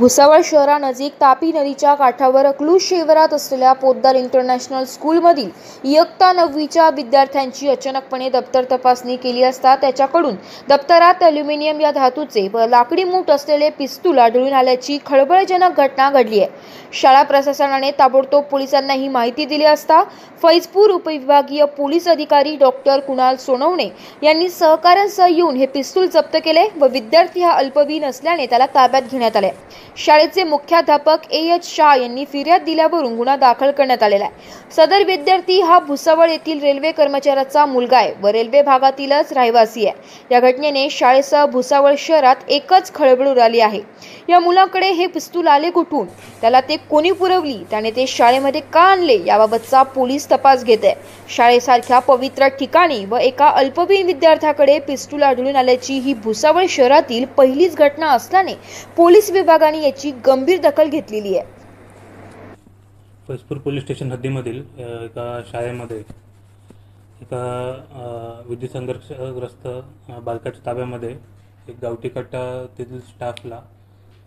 भुसावळ शहरानजीक तापी नदीच्या काठावर अकलूज शिवारात असलेल्या पोद्दार इंटरनॅशनल स्कूलमधील इयत्ता 9वीच्या विद्यार्थ्यांची अचानकपणे दप्तर तपासणी केली असता त्याच्याकडून दप्तरात ॲल्युमिनियम या धातूचे व लाकडी मूठ असलेले पिस्तूल आढळून आल्याची खळबळजनक घटना घडली आहे। शाळा प्रशासनाने ताबडतोब पोलिसांना ही माहिती दिली असता फैजपूर उपविभागीय पोलीस अधिकारी डॉक्टर कुणाल सोनवणे यांनी सहकाऱ्यांसह येऊन हे पिस्तूल जप्त केले व विद्यार्थी हा अल्पवयीन असल्याने त्याला ताब्यात घेण्यात आले। शाळेचे मुख्याध्यापक एच शाह यांनी फिर्याद दिल्यावरून गुन्हा दाखल करण्यात आलेला आहे। सदर विद्यार्थी हा भुसावळ येथील रेल्वे कर्मचाऱ्याचा मुलगा आहे व रेल्वे भागातीलच रहिवासी आहे। या घटनेने शाळेसह भुसावळ शहरात एकच खळबळ उडाली आहे। या मुलाकडे हे पिस्तूल आले कुठून, त्याला ते कोणी पुरवली, त्याने ते शाळेमध्ये का आणले याबाबतचा पोलीस तपास घेत आहे। शाळेसारख्या पवित्र ठिकाणी व एका अल्पवयीन विद्यार्थ्याकडे पिस्तूल आढळून आल्याची ही भुसावळ शहरातील पहिलीच घटना असल्याने पोलीस विभागाने याची गंभीर दखल घेतलेली आहे। फैजपूर पोलीस स्टेशन हद्दीमधील एका शाळेमध्ये एका विद्युत संघर्षग्रस्त बालकाच्या ताब्यामध्ये एक गावठी कट्टा तेथील स्टाफला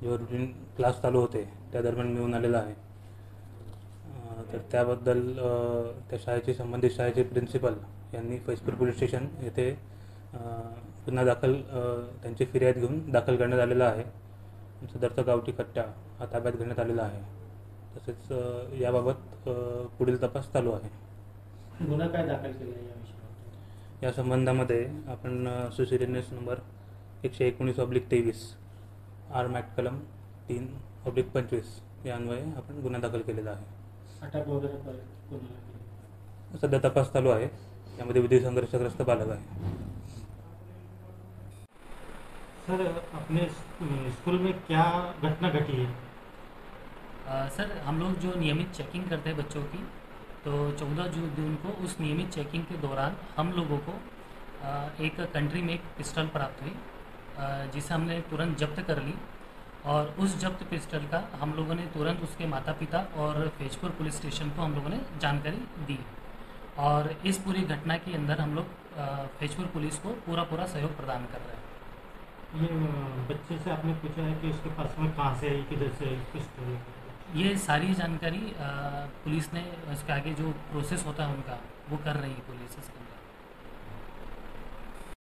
जो रुटीन क्लास चालू होते त्या दरम्यान मिळून आलेला आहे। तर त्याबद्दल त्या शाळेचे संबंधित शाळेचे प्रिन्सिपल यांनी फैजपूर पोलीस स्टेशन येथे गुन्हा दाखल त्यांची फिर्याद घेऊन दाखल करण्यात आलेला आहे। सदरचा गावठी कट्टा हा ताब्यात घेण्यात आलेला आहे। तसेच याबाबत पुढील तपास चालू आहे। गुन्हा काय दाखल केला आहे या विषयावर? या संबंधामध्ये आपण सुसिरियस नंबर 119/23 आर.मॅट कलम 3/25 या अन्वये आपण गुन्हा दाखल केलेला आहे। अटक वगैरे कोणाला? सध्या तपास चालू आहे। यामध्ये विद्युत संघर्षग्रस्त बालक आहे। सर, अपने स्कूल में क्या घटना घटी है? सर, हम लोग जो नियमित चेकिंग करते हैं बच्चों की, तो 14 जून को उस नियमित चेकिंग के दौरान हम लोगों को एक कंट्री में एक पिस्टल प्राप्त हुई, जिसे हमने तुरंत जब्त कर ली और उस जब्त पिस्टल का हम लोगों ने तुरंत उसके माता पिता और फैजपूर पुलिस स्टेशन को हम लोगों ने जानकारी दी और इस पूरी घटना के अंदर हम लोग फैजपूर पुलिस को पूरा सहयोग प्रदान कर रहे हैं। ये बच्चे से आपने पूछा है कि उसके पास में कहाँ से आई, किधर से पिस्टल? ये सारी जानकारी पुलिस ने उसके आगे जो प्रोसेस होता है उनका वो कर रही है पुलिस इसके अंदर।